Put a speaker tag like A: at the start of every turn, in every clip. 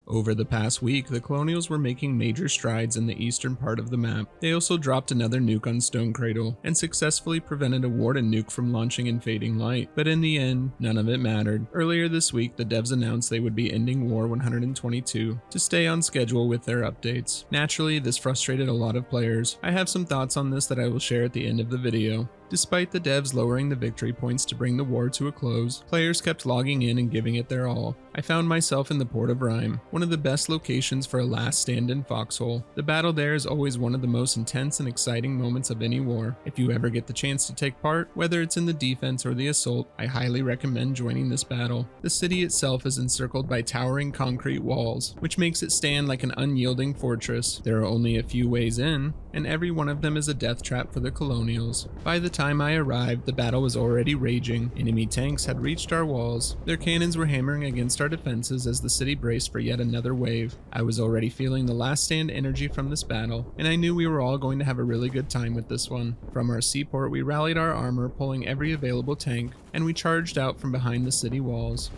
A: Over the past week, the Colonials were making major strides in the eastern part of the map. They also dropped another nuke on Stone Cradle, and successfully prevented a Warden nuke from launching in Fading Light. But in the end, none of it mattered. Earlier this week, the devs announced they would be ending War 122 to stay on schedule with their updates. Naturally, this frustrated a lot of players. I have some thoughts on this that I will share at the end of the video. Despite the devs lowering the victory points to bring the war to a close, players kept logging in and giving it their all. I found myself in the Port of Rime, one of the best locations for a last stand in Foxhole. The battle there is always one of the most intense and exciting moments of any war. If you ever get the chance to take part, whether it's in the defense or the assault, I highly recommend joining this battle. The city itself is encircled by towering concrete walls, which makes it stand like an unyielding fortress. There are only a few ways in, and every one of them is a death trap for the Colonials. By the time I arrived, the battle was already raging. Enemy tanks had reached our walls. Their cannons were hammering against our defenses as the city braced for yet another wave. I was already feeling the last stand energy from this battle, and I knew we were all going to have a really good time with this one. From our seaport, we rallied our armor, pulling every available tank, and we charged out from behind the city walls.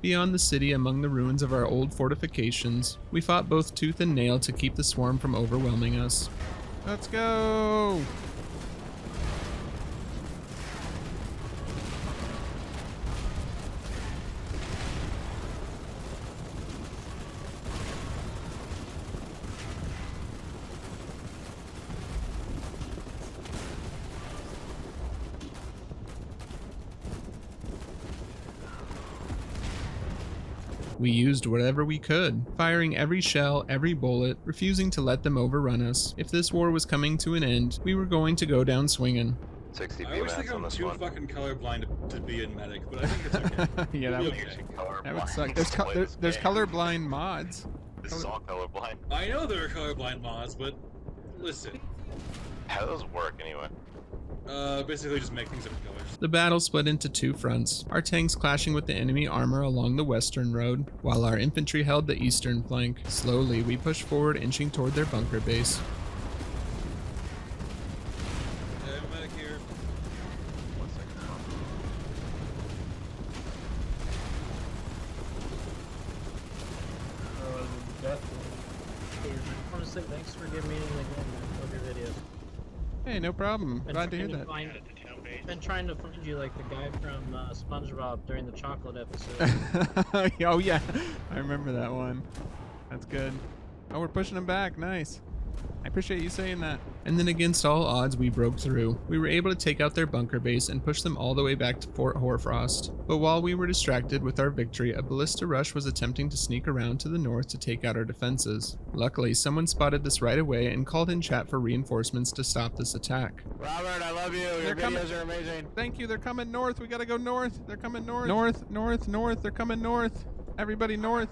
A: Beyond the city, among the ruins of our old fortifications, we fought both tooth and nail to keep the swarm from overwhelming us. Let's go! We used whatever we could, firing every shell, every bullet, refusing to let them overrun us. If this war was coming to an end, we were going to go down swinging.
B: 60
C: I always think I'm too fucking colorblind to be in medic, but I think it's okay.
A: Yeah, that would suck. There's colorblind mods.
B: This is all colorblind.
C: I know there are colorblind mods, but listen.
B: How does those work anyway?
C: Basically just make things different colors.
A: The battle split into two fronts, our tanks clashing with the enemy armor along the western road, while our infantry held the eastern flank. Slowly, we pushed forward, inching toward their bunker base.
C: Yeah, I'm medic here.
B: 1 second.
D: Definitely. I want to say thanks for giving me an again. I love your videos.
A: Hey, no problem. Glad to hear that.
D: Been trying to find you like the guy from SpongeBob during the chocolate episode.
A: Oh yeah, I remember that one. That's good. Oh, we're pushing them back. Nice. I appreciate you saying that. And then against all odds, we broke through. We were able to take out their bunker base and push them all the way back to Fort Hoarfrost. But while we were distracted with our victory, a ballista rush was attempting to sneak around to the north to take out our defenses. Luckily, someone spotted this right away and called in chat for reinforcements to stop this attack.
E: Robert, I love you. Your videos are amazing.
A: Thank you. They're coming north. We gotta go north. They're coming north. North. They're coming north. Everybody north.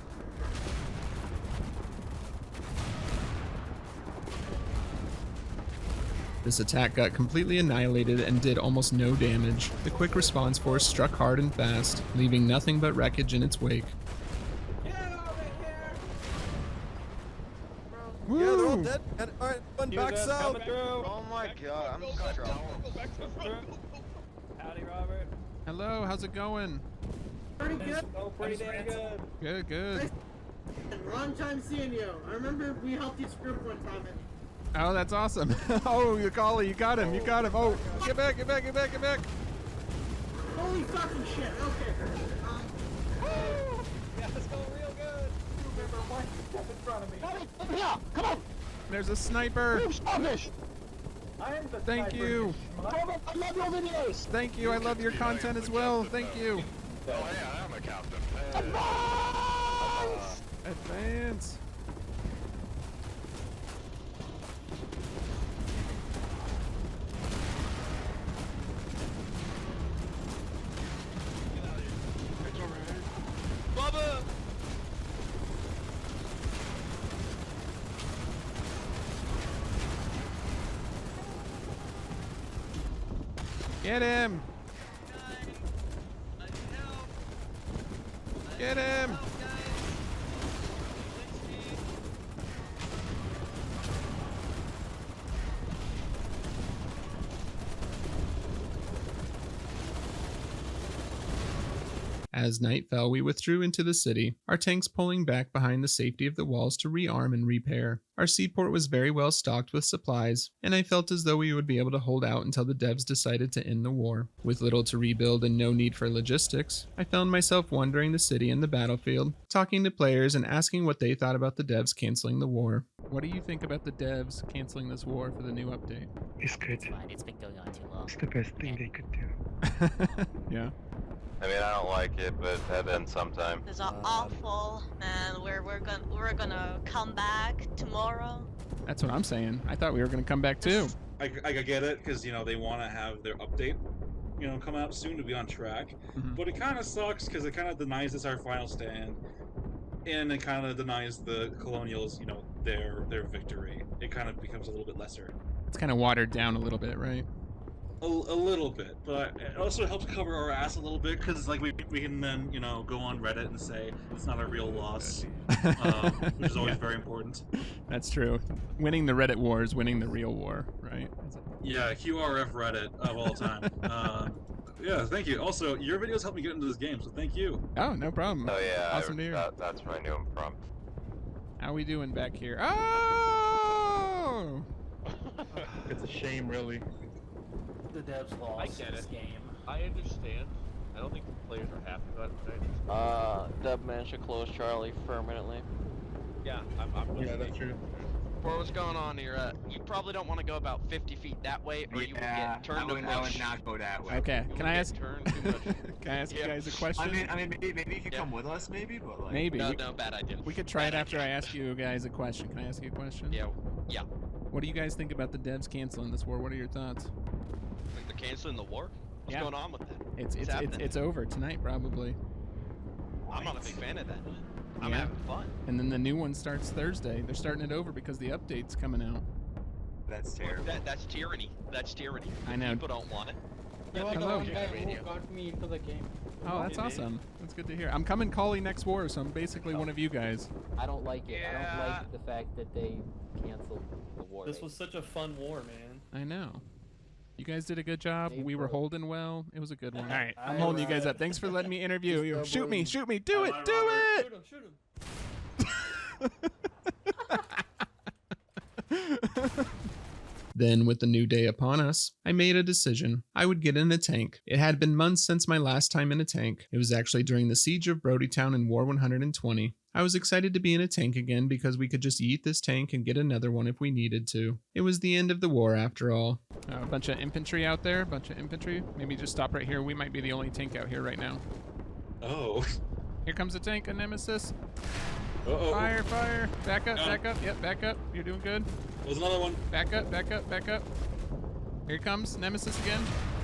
A: This attack got completely annihilated and did almost no damage. The quick response force struck hard and fast, leaving nothing but wreckage in its wake.
E: Woo!
F: Yeah, they're all dead. Alright, one back south.
E: Oh my god, I'm in trouble.
G: Howdy, Robert.
A: Hello, how's it going?
F: Pretty good.
G: Oh, pretty damn good.
A: Good.
F: Long time seeing you. I remember we helped each group one time.
A: Oh, that's awesome. Oh, you call it. You got him. Oh, get back.
F: Holy fucking shit. Okay.
G: Yeah, it's going real good.
F: Remember one step in front of me.
E: Yeah, come on.
A: There's a sniper.
E: Starfish.
F: I am the
A: Thank you.
E: Robert, I love your videos.
A: Thank you. I love your content as well. Thank you.
B: Oh yeah, I'm a captain.
E: Advance!
A: Advance.
C: Bubba!
A: Get him. Get him. As night fell, we withdrew into the city, our tanks pulling back behind the safety of the walls to rearm and repair. Our seaport was very well stocked with supplies, and I felt as though we would be able to hold out until the devs decided to end the war. With little to rebuild and no need for logistics, I found myself wandering the city and the battlefield, talking to players and asking what they thought about the devs canceling the war. What do you think about the devs canceling this war for the new update?
H: It's good.
I: It's fine. It's been going on too long.
H: It's the best thing they could do.
A: Yeah.
B: I mean, I don't like it, but that ends sometime.
J: These are awful, and we're gonna come back tomorrow.
A: That's what I'm saying. I thought we were going to come back too.
C: I get it, because, you know, they want to have their update, you know, come out soon to be on track. But it kind of sucks, because it kind of denies us our final stand. And it kind of denies the Colonials, you know, their victory. It kind of becomes a little bit lesser.
A: It's kind of watered down a little bit, right?
C: A little bit, but it also helps cover our ass a little bit, because like we can then, you know, go on Reddit and say it's not a real loss, which is always very important.
A: That's true. Winning the Reddit war is winning the real war, right?
C: Yeah, QRF Reddit of all time. Yeah, thank you. Also, your videos helped me get into this game, so thank you.
A: Oh, no problem.
B: Oh yeah,
A: Awesome to hear.
B: that's where I knew him from.
A: How we doing back here? Oh!
H: It's a shame, really.
I: The devs lost
G: I get
I: this
G: it.
I: game.
G: I understand. I don't think the players are happy about it.
E: Dub managed to close Charlie permanently.
G: Yeah, I'm with
H: Yeah,
G: you.
H: that's true.
E: What's going on here? You probably don't want to go about 50 feet that way, or you will get turned to mush.
K: I would not go that way.
A: Okay,
E: You
A: can
E: will
A: I
E: get
A: ask?
E: turned to mush.
A: Can I ask you guys a question?
K: I mean, maybe you could
E: Yeah.
K: come with us, maybe, but like.
A: Maybe.
E: No, bad idea.
A: We could try it
E: Bad
A: after
E: idea.
A: I ask you guys a question. Can I ask you a question?
E: Yeah.
A: What do you guys think about the devs canceling this war? What are your thoughts?
E: Like they're canceling the war? What's
A: Yeah.
E: going on with that?
A: It's
E: happening?
A: it's over tonight probably.
E: I'm not a big fan of that. I'm
A: Yeah.
E: having fun.
A: And then the new one starts Thursday. They're starting it over because the update's coming out.
K: That's terrible.
E: That's tyranny. That's tyranny.
A: I know.
E: People don't want it.
F: You're
E: Yeah,
F: the
A: Hello.
F: one guy
E: Radio.
F: who got me into the game.
A: Oh, that's
E: Maybe.
A: awesome. That's good to hear. I'm coming calling next war, so I'm basically one of you guys.
I: I don't like it. I
E: Yeah.
I: don't like the fact that they canceled the war.
G: This was such a fun war, man.
A: I know. You guys did a good job.
I: They
A: We were
I: were.
A: holding well. It was a good one. All right, I'm
F: I
A: holding you guys
F: tried.
A: up. Thanks for letting me interview
F: Just
A: you.
F: go
A: Shoot me,
F: boom.
A: shoot me. Do it, do
G: Shoot him, shoot him.
A: it. Then, with the new day upon us, I made a decision. I would get in a tank. It had been months since my last time in a tank. It was actually during the siege of Brodytown in War 120. I was excited to be in a tank again because we could just yeet this tank and get another one if we needed to. It was the end of the war after all. A bunch of infantry out there, bunch of infantry. Maybe just stop right here. We might be the only tank out here right now.
C: Oh.
A: Here comes a tank, a nemesis.
C: Uh-oh.
A: Fire, fire. Back up,
C: Got
A: back up. Yep, back up. You're doing good.
C: There's another one.
A: Back up, back up, back up. Here comes nemesis again.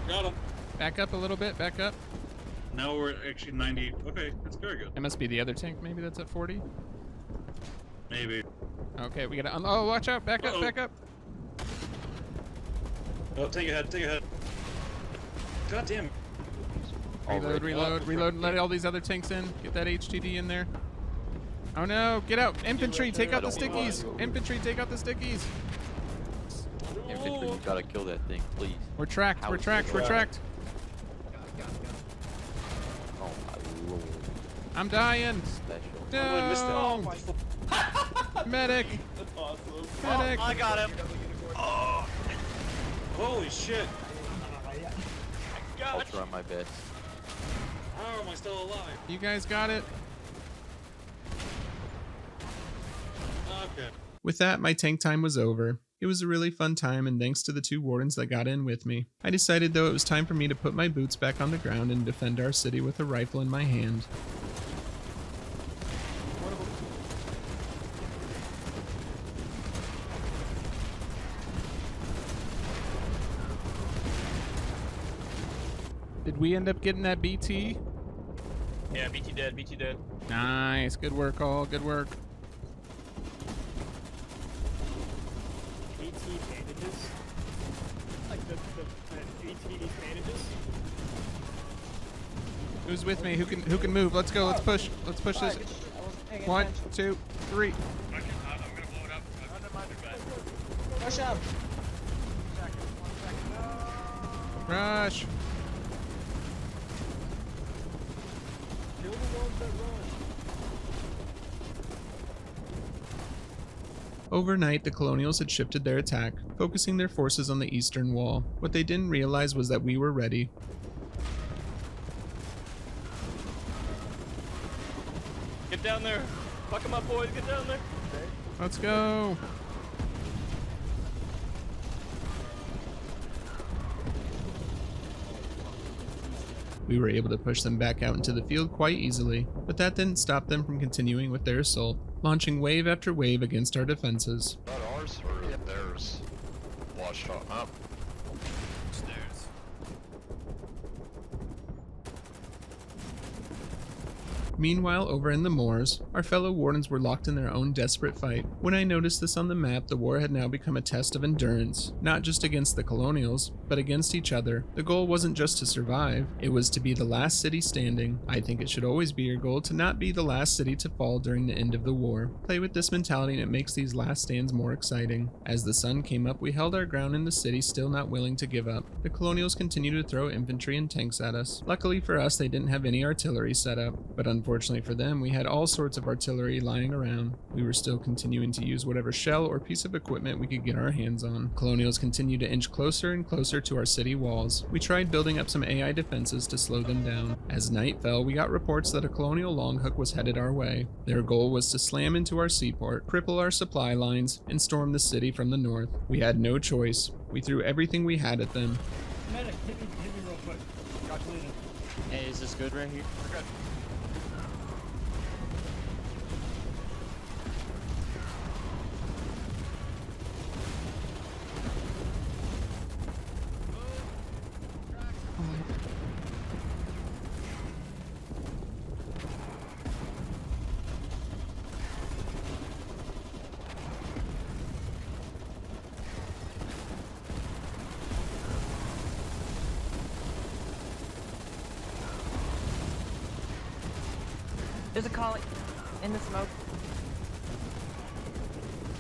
C: Got him.
A: Back up a little bit, back up.
C: Now we're at actually 90. Okay, that's very good.
A: It must be the other tank, maybe that's at 40.
C: Maybe.
A: Okay, we gotta. Oh, watch out! Back up!
C: Uh-oh.
A: Back up!
C: Oh, take ahead, take ahead. God damn.
A: Reload! Reload! Reload! Let all these other tanks in. Get that HTD in there. Oh no! Get out! Infantry, take out the stickies! Infantry, take out the stickies!
E: Infantry, you gotta kill that thing, please.
A: We're tracked. We're tracked. We're tracked.
E: Oh my lord.
A: I'm dying.
E: Special.
C: I missed
A: No!
C: that.
A: Medic!
G: That's awesome.
A: Medic!
E: I got him.
C: Holy shit.
E: I'll try my best.
C: How am I still alive?
A: You guys got it.
C: Okay.
A: With that, my tank time was over. It was a really fun time, and thanks to the two wardens that got in with me. I decided though it was time for me to put my boots back on the ground and defend our city with a rifle in my hand. Did we end up getting that BT?
G: Yeah, BT dead, BT dead.
A: Nice, good work all, good work.
F: BT bandages. Like the BT bandages.
A: Who's with me? Who can move? Let's go, let's push this. 1, 2, 3.
F: Push up.
A: Rush. Overnight, the Colonials had shifted their attack, focusing their forces on the eastern wall. What they didn't realize was that we were ready.
G: Get down there. Fuck them up, boys. Get down there. Okay.
A: Let's go. We were able to push them back out into the field quite easily, but that didn't stop them from continuing with their assault, launching wave after wave against our defenses.
B: Not ours or theirs? Washed up. Stairs.
A: Meanwhile, over in the moors, our fellow wardens were locked in their own desperate fight. When I noticed this on the map, the war had now become a test of endurance, not just against the Colonials, but against each other. The goal wasn't just to survive, it was to be the last city standing. I think it should always be your goal to not be the last city to fall during the end of the war. Play with this mentality and it makes these last stands more exciting. As the sun came up, we held our ground in the city, still not willing to give up. The Colonials continued to throw infantry and tanks at us. Luckily for us, they didn't have any artillery set up, but unfortunately for them, we had all sorts of artillery lying around. We were still continuing to use whatever shell or piece of equipment we could get our hands on. Colonials continued to inch closer and closer to our city walls. We tried building up some AI defenses to slow them down. As night fell, we got reports that a Colonial longhook was headed our way. Their goal was to slam into our seaport, cripple our supply lines, and storm the city from the north. We had no choice. We threw everything we had at them.
H: Medic, hit me real quick. Got bleeding.
G: Hey, is this good right here? We're good.
L: There's a collie in the smoke.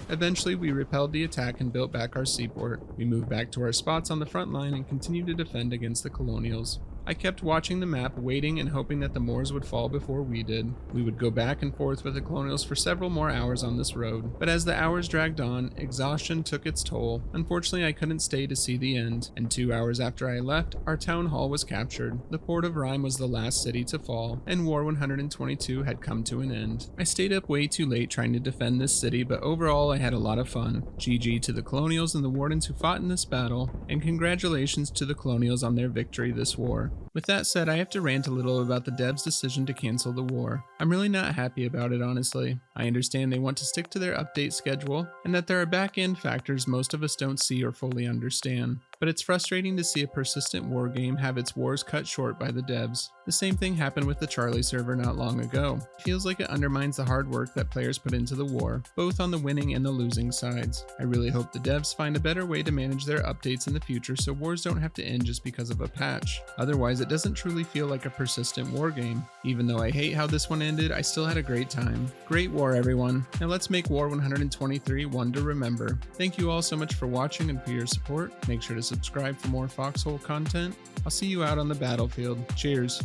A: Eventually, we repelled the attack and built back our seaport. We moved back to our spots on the front line and continued to defend against the Colonials. I kept watching the map, waiting and hoping that the Moors would fall before we did. We would go back and forth with the Colonials for several more hours on this road, but as the hours dragged on, exhaustion took its toll. Unfortunately, I couldn't stay to see the end, and 2 hours after I left, our town hall was captured. The Port of Rime was the last city to fall, and War 122 had come to an end. I stayed up way too late trying to defend this city, but overall I had a lot of fun. GG to the Colonials and the Wardens who fought in this battle, and congratulations to the Colonials on their victory this war. With that said, I have to rant a little about the devs' decision to cancel the war. I'm really not happy about it, honestly. I understand they want to stick to their update schedule, and that there are back-end factors most of us don't see or fully understand. But it's frustrating to see a persistent war game have its wars cut short by the devs. The same thing happened with the Charlie server not long ago. It feels like it undermines the hard work that players put into the war, both on the winning and the losing sides. I really hope the devs find a better way to manage their updates in the future so wars don't have to end just because of a patch. Otherwise, it doesn't truly feel like a persistent war game. Even though I hate how this one ended, I still had a great time. Great war, everyone. Now let's make War 123 one to remember. Thank you all so much for watching and for your support. Make sure to subscribe for more Foxhole content. I'll see you out on the battlefield. Cheers.